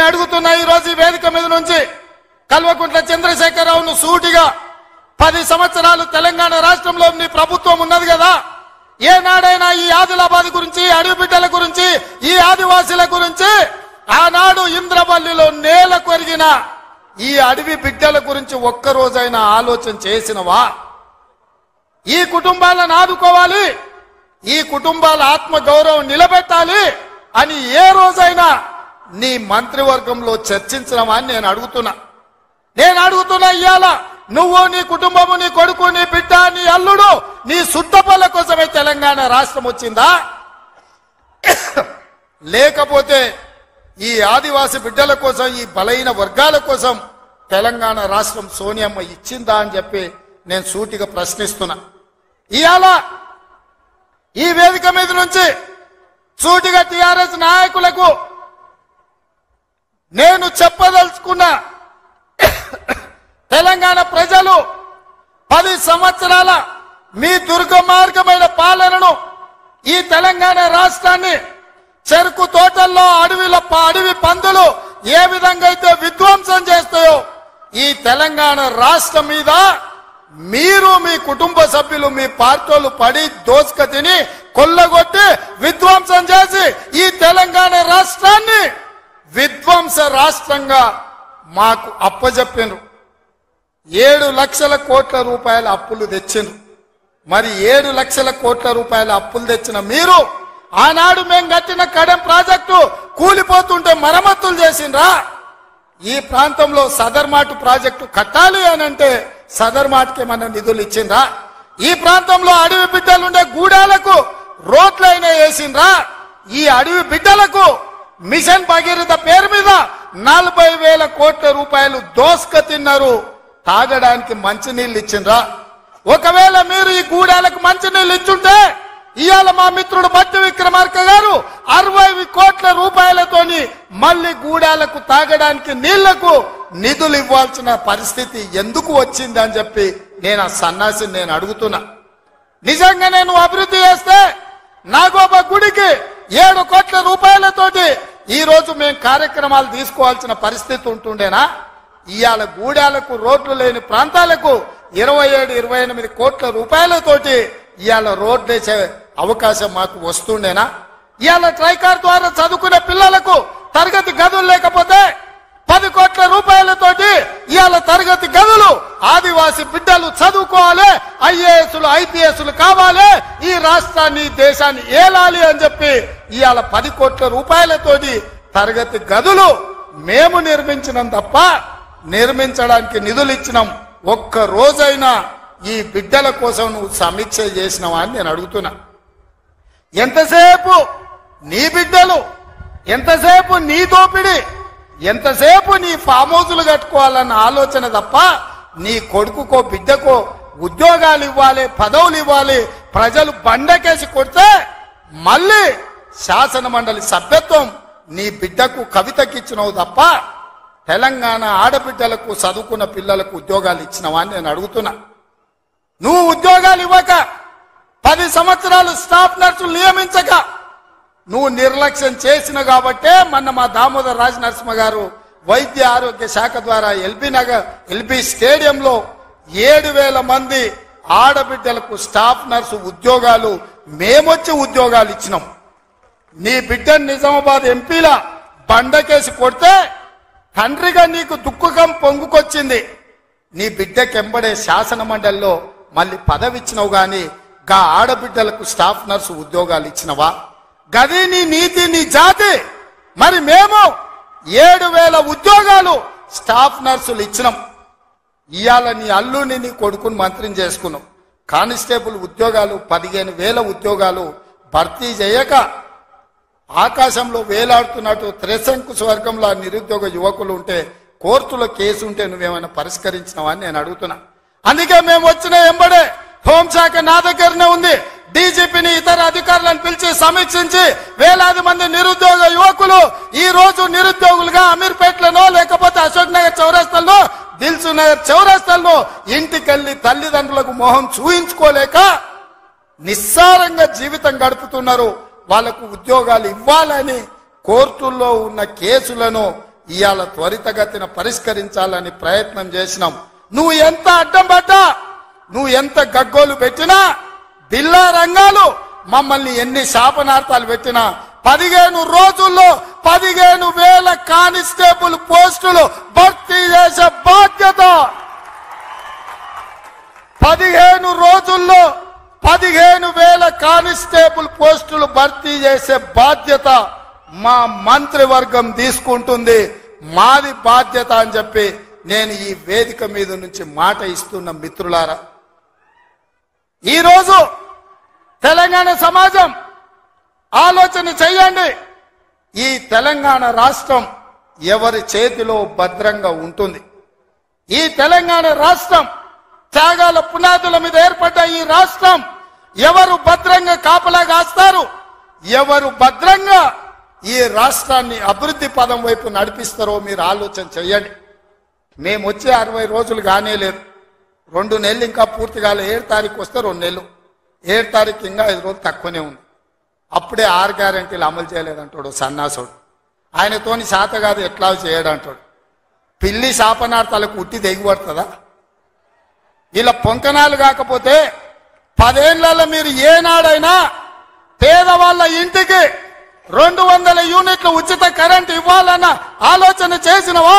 అడుగుతున్నా ఈ రోజు ఈ వేదిక మీద నుంచి కల్వకుంట్ల చంద్రశేఖరరావును సూటిగా 10 సంవత్సరాలు తెలంగాణ రాష్ట్రంలో నీ ప్రభుత్వం ఉన్నది కదా, ఏనాడైనా ఈ ఆదిలాబాద్ గురించి, అడవి బిడ్డల గురించి, ఈ ఆదివాసీల గురించి, ఆనాడు ఇంద్రవల్లిలో నేల కొరిగిన ఈ అడవి బిడ్డల గురించి ఒక్కరోజైనా ఆలోచన చేసినవా? ఈ కుటుంబాలను ఆదుకోవాలి, ఈ కుటుంబాల ఆత్మ గౌరవం నిలబెట్టాలి అని ఏ రోజైనా నీ మంత్రివర్గంలో చర్చించడమా అని నేను అడుగుతున్నా. ఇవాళ నువ్వు, నీ కుటుంబము, నీ కొడుకు, నీ బిడ్డ, నీ అల్లుడు, నీ సుట్టపల్ల కోసమే తెలంగాణ రాష్ట్రం వచ్చిందా? లేకపోతే ఈ ఆదివాసి బిడ్డల కోసం, ఈ బలైన వర్గాల కోసం తెలంగాణ రాష్ట్రం సోనియమ్మ ఇచ్చిందా అని చెప్పి నేను సూటిగా ప్రశ్నిస్తున్నా. ఇవాళ ఈ వేదిక మీద నుంచి సూటిగా టిఆర్ఎస్ నాయకులకు నేను చెప్పదలుచుకున్నా, తెలంగాణ ప్రజలు 10 సంవత్సరాల మీ దుర్గమార్గమైన పాలనను, ఈ తెలంగాణ రాష్ట్రాన్ని చెరుకు తోటల్లో అడవి పందులు ఏ విధంగా అయితే విధ్వంసం చేస్తాయో ఈ తెలంగాణ రాష్ట్రం మీద మీరు, మీ కుటుంబ సభ్యులు, మీ పార్టీలు పడి దోసుక తిని కొల్లగొట్టి విధ్వంసం చేసి ఈ తెలంగాణ రాష్ట్రాన్ని విధ్వంస రాష్ట్రంగా మాకు అప్పజెప్పినారు. 7 లక్షల కోట్ల రూపాయల అప్పులు తెచ్చిండ్రు. మరి 7 లక్షల కోట్ల రూపాయల అప్పులు తెచ్చిన మీరు ఆనాడు మేము కట్టిన కడెం ప్రాజెక్టు కూలిపోతుంటే మరమ్మతులు చేసిండ్రా? ఈ ప్రాంతంలో సదర్మాటు ప్రాజెక్టు కట్టాలి అని అంటే సదర్మాటుకి ఏమన్నా నిధులు ఇచ్చిండ్రా? ఈ ప్రాంతంలో అడవి బిడ్డలుండే గూడాలకు రోడ్లైనా వేసిండ్రా? ఈ అడవి బిడ్డలకు మిషన్ భగీరథ పేరు మీద 40,000 కోట్ల రూపాయలు దోసుక తిన్నారు. తాగడానికి మంచినీళ్ళు ఇచ్చిండ్రా? ఒకవేళ మీరు ఈ గూడాలకు మంచినీళ్ళు ఇచ్చుంటే ఇవాళ మా మిత్రుడు బట్టి విక్రమార్క గారు 60 కోట్ల రూపాయలతోని మళ్ళీ గూడాలకు తాగడానికి నీళ్లకు నిధులు ఇవ్వాల్సిన పరిస్థితి ఎందుకు వచ్చింది అని చెప్పి నేను ఆ సన్నాసిని నేను అడుగుతున్నా. నిజంగా నేను అభివృద్ధి చేస్తే నాగోబా గుడికి 7 కోట్ల రూపాయలతోటి ఈ రోజు మేము కార్యక్రమాలు తీసుకోవాల్సిన పరిస్థితి ఉంటుండేనా? ఇవాళ గూడాలకు రోడ్లు లేని ప్రాంతాలకు 27-28 కోట్ల రూపాయలతోటి ఇవాళ రోడ్లు వేసే అవకాశం మాకు వస్తుండేనా? ఇవాళ ట్రైకార్ ద్వారా చదువుకునే పిల్లలకు తరగతి గదులు లేకపోతే 10 కోట్ల రూపాయలతోటి ఇవాళ తరగతి గదులు ఆదివాసి బిడ్డలు చదువుకోవాలి, ఐఏఎస్లు ఐపీఎస్లు కావాలి, ఈ రాష్ట్రాన్ని దేశాన్ని ఏలాలి అని చెప్పి ఇవాళ 10 కోట్ల రూపాయలతోటి తరగతి గదులు మేము నిర్మించినాం తప్ప నిర్మించడానికి నిధులు ఇచ్చినాం. ఒక్క రోజైనా ఈ బిడ్డల కోసం నువ్వు సమీక్ష చేసినావా అని నేను అడుగుతున్నా. ఎంతసేపు నీ బిడ్డలు, ఎంతసేపు నీ దోపిడి, ఎంతసేపు నీ ఫామ్ హౌజులు కట్టుకోవాలన్న ఆలోచన తప్ప నీ కొడుకుకో బిడ్డకో ఉద్యోగాలు ఇవ్వాలి, పదవులు ఇవ్వాలి, ప్రజలు బండకేసి కొడితే మళ్ళీ శాసన మండలి సభ్యత్వం నీ బిడ్డకు కవితకిచ్చినవు తప్ప తెలంగాణ ఆడబిడ్డలకు చదువుకున్న పిల్లలకు ఉద్యోగాలు ఇచ్చినవా అని నేను అడుగుతున్నా. నువ్వు ఉద్యోగాలు ఇవ్వక 10 సంవత్సరాలు స్టాఫ్ నర్సులు నియమించక నువ్వు నిర్లక్ష్యం చేసిన కాబట్టే మొన్న మా దామోదర్ రాజ్ నరసింహ గారు వైద్య ఆరోగ్య శాఖ ద్వారా ఎల్బీ స్టేడియంలో 7,000 మంది ఆడబిడ్డలకు స్టాఫ్ నర్సు ఉద్యోగాలు మేమొచ్చి ఉద్యోగాలు ఇచ్చినాం. నీ బిడ్డను నిజామాబాద్ ఎంపీల బండకేసి కొడితే తండ్రిగా నీకు దుఃఖం పొంగుకొచ్చింది. నీ బిడ్డకెంబడే శాసన మండలిలో మళ్ళీ పదవి ఇచ్చినవు గాని గా ఆడబిడ్డలకు స్టాఫ్ నర్సు ఉద్యోగాలు ఇచ్చినవా? గది నీ నీతి, నీ జాతి. మరి మేము 7,000 ఉద్యోగాలు స్టాఫ్ నర్సులు ఇచ్చినాం. ఇవాళ నీ అల్లుని నీ కొడుకుని మంత్రిని చేసుకున్నాం. కానిస్టేబుల్ ఉద్యోగాలు 15,000 ఉద్యోగాలు భర్తీ చేయక ఆకాశంలో వేలాడుతున్నట్టు త్రిశంకు స్వర్గంలో నిరుద్యోగ యువకులు ఉంటే కోర్టులో కేసు ఉంటే నువ్వేమైనా పరిష్కరించినావా అని నేను అడుగుతున్నా. అందుకే మేము వచ్చిన ఎంబడే హోంశాఖ నా దగ్గరనే ఉంది. డీజీపీని ఇతర అధికారులను పిలిచి సమీక్షించి వేలాది మంది నిరుద్యోగ యువకులు ఈ రోజు నిరుద్యోగులుగా అమీర్పేటలోనో లేకపోతే అశోక్ నగర్ చౌరస్తాల్లో, దిల్సు నగర్ చౌరస్తాల్లో ఇంటికెళ్లి తల్లిదండ్రులకు మొహం చూయించుకోలేక నిస్సారంగా జీవితం గడుపుతున్నారు. వాళ్లకు ఉద్యోగాలు ఇవ్వాలని కోర్టుల్లో ఉన్న కేసులను ఇవాళ త్వరితగతిన పరిష్కరించాలని ప్రయత్నం చేసినాం. నువ్వు ఎంత అడ్డం పడ్డా, నువ్వు ఎంత గగ్గోలు పెట్టినా, బిల్లా రంగాలు మమ్మల్ని ఎన్ని శాపనార్థాలు పెట్టినా 15 రోజుల్లో 15,000 కానిస్టేబుల్ పోస్టులు భర్తీ చేసే బాధ్యత, 15 రోజుల్లో 15,000 కానిస్టేబుల్ పోస్టులు భర్తీ చేసే బాధ్యత మా మంత్రివర్గం తీసుకుంటుంది. మాది బాధ్యత అని చెప్పి నేను ఈ వేదిక మీద నుంచి మాట ఇస్తున్న మిత్రులారా, ఈరోజు తెలంగాణ సమాజం ఆలోచన చెయ్యండి. ఈ తెలంగాణ రాష్ట్రం ఎవరి చేతిలో భద్రంగా ఉంటుంది? ఈ తెలంగాణ రాష్ట్రం త్యాగాల పునాదుల మీద ఏర్పడ్డ ఈ రాష్ట్రం ఎవరు భద్రంగా కాపలా కాస్తారు? ఎవరు భద్రంగా ఈ రాష్ట్రాన్ని అభివృద్ధి పదం వైపు నడిపిస్తారో మీరు ఆలోచన చెయ్యండి. మేము వచ్చే 60 రోజులు కానే లేదు, 2 నెలలు ఇంకా పూర్తి కాలే. 7 తారీఖు వస్తే 2 నెలలు, 7 తారీఖు ఇంకా 5 రోజులు తక్కువనే ఉంది. అప్పుడే 6 గ్యారెంటీలు అమలు చేయలేదంటాడు సన్నాసుడు. ఆయనతోని శాత కాదు ఎట్లా చేయడంటాడు. పిల్లి శాపనార్థాలకు ఉట్టి దిగిపడుతుందా? ఇలా పొంకనాలు కాకపోతే 10 ఏళ్లలో మీరు ఏనాడైనా పేదవాళ్ళ ఇంటికి 200 యూనిట్లు ఉచిత కరెంట్ ఇవ్వాలన్న ఆలోచన చేసినవా?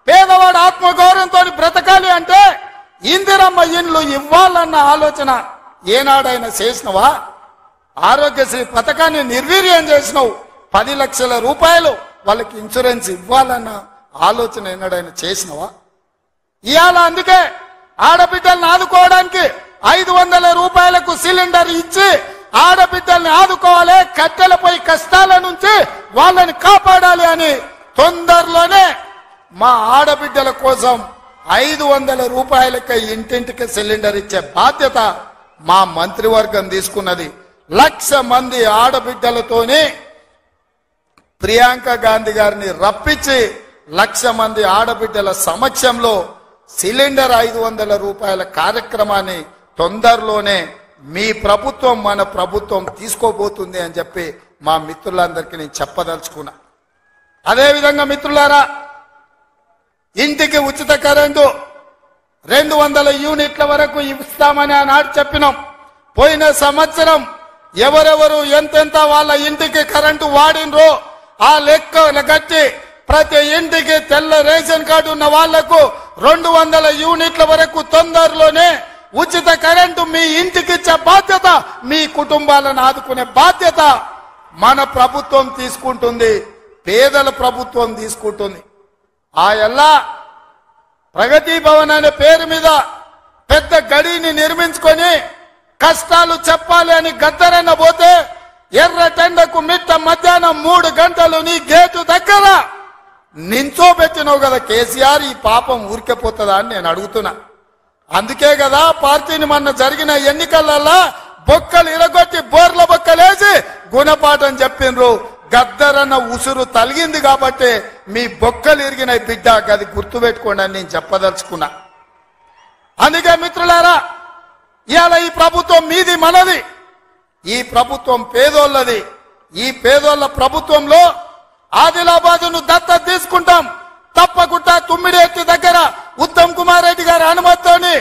పేదవాడు ఆత్మగౌరవంతో బ్రతకాలి అంటే ఇందిరమ్మ ఇండ్లు ఇవ్వాలన్న ఆలోచన ఏనాడైనా చేసినవా? ఆరోగ్యశ్రీ పథకాన్ని నిర్వీర్యం చేసినావు. 10 లక్షల రూపాయలు వాళ్ళకి ఇన్సూరెన్స్ ఇవ్వాలన్న ఆలోచన ఏనాడైనా చేసినవా? ఇవాళ అందుకే ఆడబిడ్డల్ని ఆదుకోవడానికి 500 రూపాయలకు సిలిండర్ ఇచ్చి ఆడబిడ్డల్ని ఆదుకోవాలి, కట్టెలపై కష్టాల నుంచి వాళ్ళని కాపాడాలి అని తొందరలోనే మా ఆడబిడ్డల కోసం 500 రూపాయలకి ఇంటింటికి సిలిండర్ ఇచ్చే బాధ్యత మా మంత్రివర్గం తీసుకున్నది. 1,00,000 మంది ఆడబిడ్డలతోనే ప్రియాంక గాంధీ గారిని రప్పించి 1,00,000 మంది ఆడబిడ్డల సమక్షంలో సిలిండర్ 500 రూపాయల కార్యక్రమాన్ని తొందరలోనే మీ ప్రభుత్వం మన ప్రభుత్వం తీసుకోబోతుంది అని చెప్పి మా మిత్రులందరికీ నేను చెప్పదలుచుకున్నా. అదేవిధంగా మిత్రులారా, ఇంటికి ఉచిత కరెంటు 200 యూనిట్ల వరకు ఇస్తామని ఆనాడు చెప్పినాం. పోయిన సంవత్సరం ఎవరెవరు ఎంతెంత వాళ్ళ ఇంటికి కరెంటు వాడినరో ఆ లెక్క గట్టి ప్రతి ఇంటికి తెల్ల రేషన్ కార్డు ఉన్న వాళ్లకు 200 యూనిట్ల వరకు తొందరలోనే ఉచిత కరెంటు మీ ఇంటికి ఇచ్చే బాధ్యత, మీ కుటుంబాలను ఆదుకునే బాధ్యత మన ప్రభుత్వం తీసుకుంటుంది, పేదల ప్రభుత్వం తీసుకుంటుంది. ఆ ఎల్లా ప్రగతి భవన్ అనే పేరు మీద పెద్ద గడిని నిర్మించుకొని కష్టాలు చెప్పాలి అని గద్దరన్న పోతే ఎర్రటెండకు మిట్ట మధ్యాహ్నం 3 గంటలు నీ గేటు దగ్గర నించోబెట్టినావు కదా కేసీఆర్. ఈ పాపం ఊరికెపోతుందా అని నేను అడుగుతున్నా. అందుకే కదా పార్టీని మొన్న జరిగిన ఎన్నికలలో బొక్కలు ఇరగొట్టి బోర్ల బొక్కలేసి గుణపాఠం చెప్పిండ్రు. గద్దరన్న ఉసురు తలిగింది కాబట్టి మీ బొక్కలు ఇరిగిన బిడ్డ, అది గుర్తుపెట్టుకోండి అని నేను చెప్పదలుచుకున్నా. అందుకే మిత్రులారా, ఇవాళ ఈ ప్రభుత్వం మీది మనది, ఈ ప్రభుత్వం పేదోళ్ళది. ఈ పేదోళ్ళ ప్రభుత్వంలో ఆదిలాబాదును దత్తత తీసుకుంటాం. తప్పకుండా తుమ్మిడిఎత్తి దగ్గర ఉత్తమ్ కుమార్ రెడ్డి గారి అనుమతితోని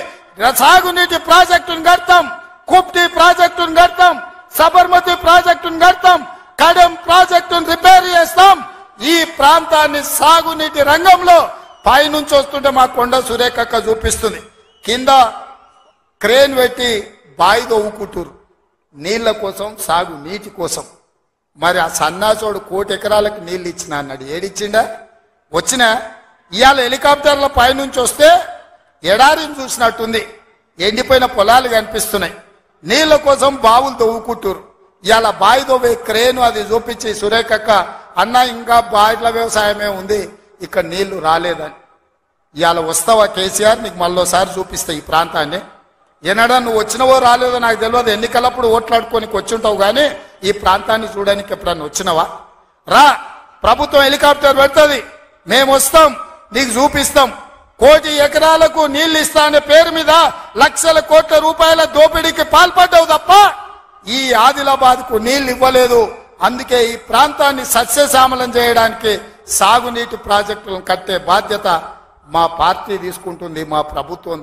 సాగునీటి ప్రాజెక్టును కడతాం, కుప్టి ప్రాజెక్టును కడతాం, సబర్మతి ప్రాజెక్టును కడతాం, కడెం ప్రాజెక్టును రిపేర్ చేస్తాం. ఈ ప్రాంతాన్ని సాగునీటి రంగంలో పైనుంచి వస్తుంటే మా కొండ సురేఖక్క చూపిస్తుంది, కింద క్రేన్ పెట్టి బాయి దవ్వుకుంటారు నీళ్ల కోసం, సాగు నీటి కోసం. మరి ఆ సన్నాసోడు 1 కోటి ఎకరాలకు నీళ్లు ఇచ్చిన అన్నాడు. ఏడిచ్చిండా? వచ్చినా ఇవాళ హెలికాప్టర్ల పైనుంచి వస్తే ఎడారిని చూసినట్టుంది, ఎండిపోయిన పొలాలు కనిపిస్తున్నాయి. నీళ్ల కోసం బావులు దవ్వుకుంటారు. ఇవాళ బావి దవ్వే క్రేను అది చూపించి సురేఖక్క అన్న ఇంకా బాయిల వ్యవసాయమే ఉంది, ఇక్కడ నీళ్లు రాలేదని. ఇవాళ వస్తావా కేసీఆర్? నీకు మళ్ళోసారి చూపిస్తా ఈ ప్రాంతాన్ని. ఏనాడా నువ్వు వచ్చినవో రాలేదో నాకు తెలియదు, ఎన్నికలప్పుడు ఓట్లాడుకోనికి వచ్చుంటావు కానీ ఈ ప్రాంతాన్ని చూడడానికి ఎప్పుడన్నా వచ్చినవా? రా, ప్రభుత్వం హెలికాప్టర్ పెడుతుంది, మేము వస్తాం, నీకు చూపిస్తాం. 1 కోటి ఎకరాలకు నీళ్లు ఇస్తా అనే పేరు మీద లక్షల కోట్ల రూపాయల దోపిడీకి పాల్పడ్డావు తప్ప ఈ ఆదిలాబాద్ కు నీళ్లు ఇవ్వలేదు. అందుకే ఈ ప్రాంతాన్ని సస్యశ్యామలం చేయడానికి సాగునీటి ప్రాజెక్టులను కట్టే బాధ్యత మా పార్టీ తీసుకుంటుంది, మా ప్రభుత్వం